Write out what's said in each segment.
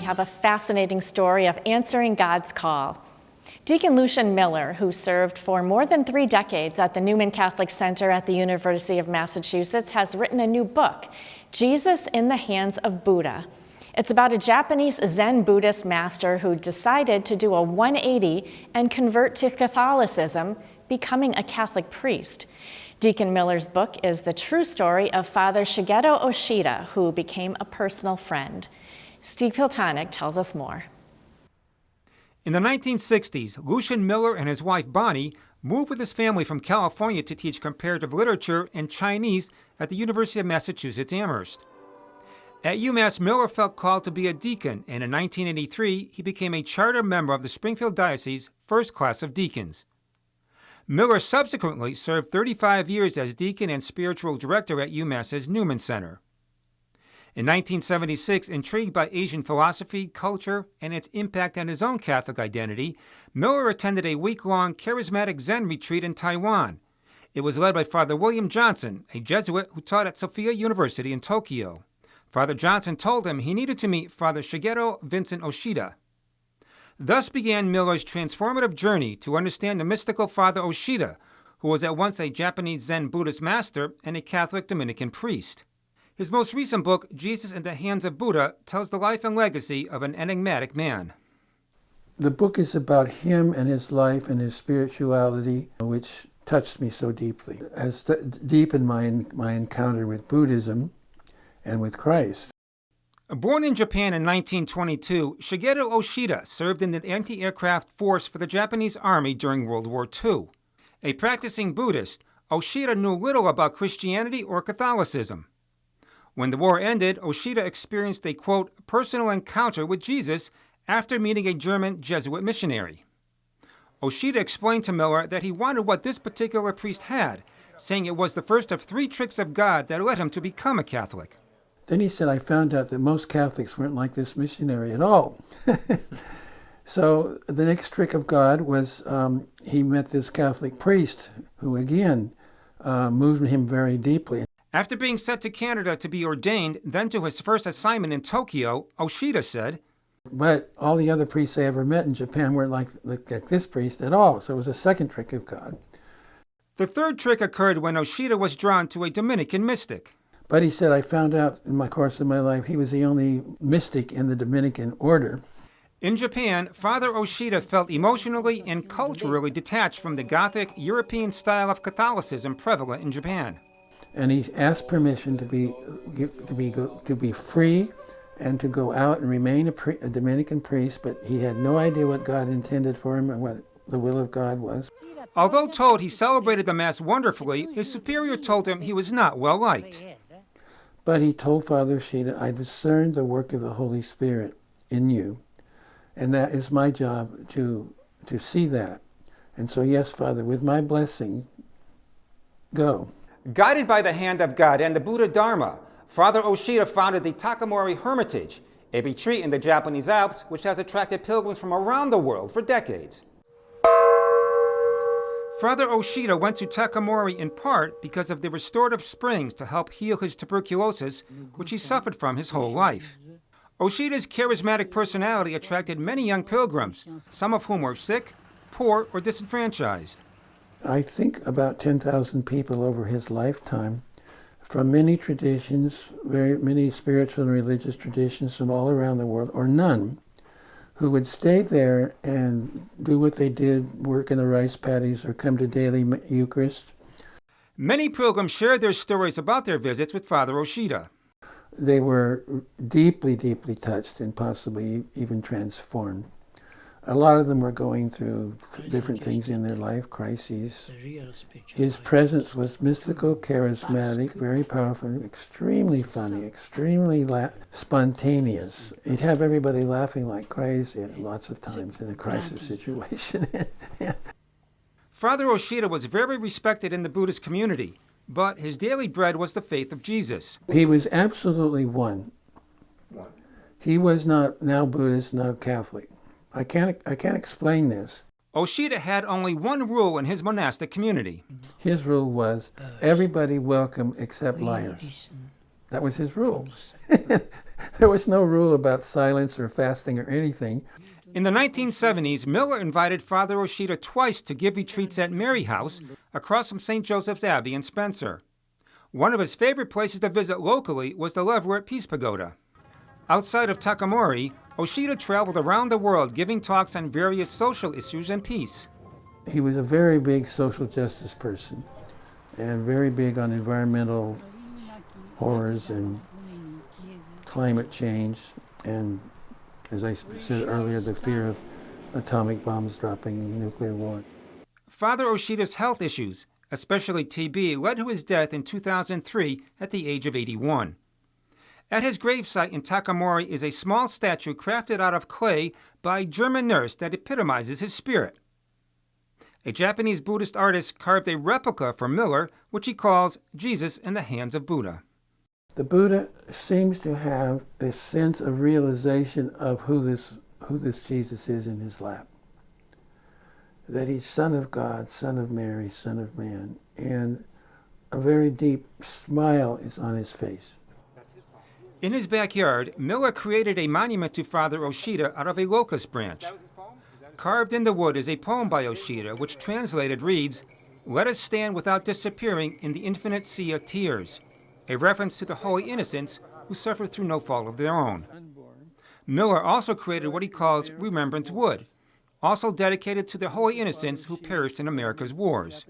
have a fascinating story of answering God's call. Deacon Lucien Miller, who served for more than 3 decades at the Newman Catholic Center at the University of Massachusetts, has written a new book, Jesus in the Hands of Buddha. It's about a Japanese Zen Buddhist master who decided to do a 180 and convert to Catholicism, becoming a Catholic priest. Deacon Miller's book is the true story of Father Shigeru Oshida, who became a personal friend. Steve Kiltonick tells us more. In the 1960s, Lucien Miller and his wife Bonnie moved with his family from California to teach comparative literature and Chinese at the University of Massachusetts Amherst. At UMass, Miller felt called to be a deacon, and in 1983, he became a charter member of the Springfield Diocese first class of deacons. Miller subsequently served 35 years as deacon and spiritual director at UMass's Newman Center. In 1976, intrigued by Asian philosophy, culture, and its impact on his own Catholic identity, Miller attended a week-long charismatic Zen retreat in Taiwan. It was led by Father William Johnson, a Jesuit who taught at Sophia University in Tokyo. Father Johnson told him he needed to meet Father Shigeru Vincent Oshida. Thus began Miller's transformative journey to understand the mystical Father Oshida, who was at once a Japanese Zen Buddhist master and a Catholic Dominican priest. His most recent book, Jesus in the Hands of Buddha, tells the life and legacy of an enigmatic man. The book is about him and his life and his spirituality, which touched me so deeply. As deepened my encounter with Buddhism and with Christ. Born in Japan in 1922, Shigeru Oshida served in the anti-aircraft force for the Japanese Army during World War II. A practicing Buddhist, Oshida knew little about Christianity or Catholicism. When the war ended, Oshida experienced a, quote, personal encounter with Jesus after meeting a German Jesuit missionary. Oshida explained to Miller that he wanted what this particular priest had, saying it was the first of 3 tricks of God that led him to become a Catholic. Then he said, I found out that most Catholics weren't like this missionary at all. So the next trick of God was he met this Catholic priest who, again, moved him very deeply. After being sent to Canada to be ordained, then to his first assignment in Tokyo, Oshida said, but all the other priests I ever met in Japan weren't like this priest at all. So it was a second trick of God. The third trick occurred when Oshida was drawn to a Dominican mystic. But he said, I found out in my course of my life he was the only mystic in the Dominican order. In Japan, Father Oshida felt emotionally and culturally detached from the Gothic European style of Catholicism prevalent in Japan. And he asked permission to be free and to go out and remain a Dominican priest, but he had no idea what God intended for him and what the will of God was. Although told he celebrated the Mass wonderfully, his superior told him he was not well liked. But he told Father Oshida, I discerned the work of the Holy Spirit in you, and that is my job to see that. And so, yes, Father, with my blessing, go. Guided by the hand of God and the Buddha Dharma, Father Oshida founded the Takamori Hermitage, a retreat in the Japanese Alps which has attracted pilgrims from around the world for decades. Father Oshida went to Takamori in part because of the restorative springs to help heal his tuberculosis, which he suffered from his whole life. Oshida's charismatic personality attracted many young pilgrims, some of whom were sick, poor, or disenfranchised. I think about 10,000 people over his lifetime, from many traditions, very many spiritual and religious traditions from all around the world, or none, who would stay there and do what they did, work in the rice paddies or come to daily Eucharist. Many pilgrims shared their stories about their visits with Father Oshida. They were deeply, deeply touched and possibly even transformed. A lot of them were going through different things in their life, crises. His presence was mystical, charismatic, very powerful, extremely funny, extremely spontaneous. He'd have everybody laughing like crazy lots of times in a crisis situation. Father Oshida was very respected in the Buddhist community, but his daily bread was the faith of Jesus. He was absolutely one. He was not now Buddhist, now Catholic. I can't explain this. Oshida had only one rule in his monastic community. His rule was everybody welcome except liars. That was his rule. There was no rule about silence or fasting or anything. In the 1970s, Miller invited Father Oshita twice to give retreats at Mary House across from St. Joseph's Abbey in Spencer. One of his favorite places to visit locally was the Leverett Peace Pagoda. Outside of Takamori, Oshita traveled around the world giving talks on various social issues and peace. He was a very big social justice person and very big on environmental horrors and climate change and, as I said earlier, the fear of atomic bombs dropping in nuclear war. Father Oshita's health issues, especially TB, led to his death in 2003 at the age of 81. At his gravesite in Takamori is a small statue crafted out of clay by a German nurse that epitomizes his spirit. A Japanese Buddhist artist carved a replica for Miller, which he calls Jesus in the Hands of Buddha. The Buddha seems to have a sense of realization of who this Jesus is in his lap. That he's Son of God, Son of Mary, Son of Man, and a very deep smile is on his face. In his backyard, Miller created a monument to Father Oshita out of a locust branch. Carved in the wood is a poem by Oshita, which translated reads, "Let us stand without disappearing in the infinite sea of tears," a reference to the holy innocents who suffered through no fault of their own. Miller also created what he calls Remembrance Wood, also dedicated to the holy innocents who perished in America's wars.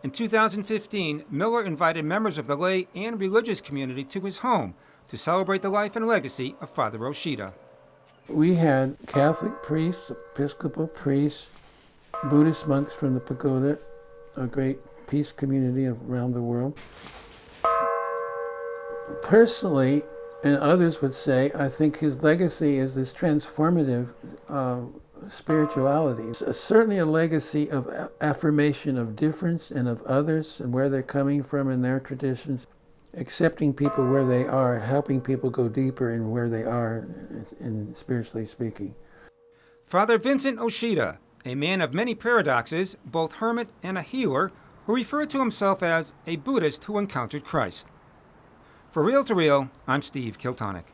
In 2015, Miller invited members of the lay and religious community to his home to celebrate the life and legacy of Father Oshita. We had Catholic priests, Episcopal priests, Buddhist monks from the pagoda, a great peace community around the world. Personally, and others would say, I think his legacy is this transformative spirituality. It's certainly a legacy of affirmation of difference and of others and where they're coming from in their traditions, accepting people where they are, helping people go deeper in where they are, in spiritually speaking. Father Vincent Oshita, a man of many paradoxes, both hermit and a healer, who referred to himself as a Buddhist who encountered Christ. For Real to Real, I'm Steve Kiltonick.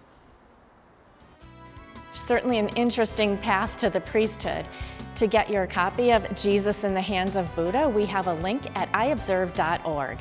Certainly an interesting path to the priesthood. To get your copy of Jesus in the Hands of Buddha, we have a link at iobserve.org.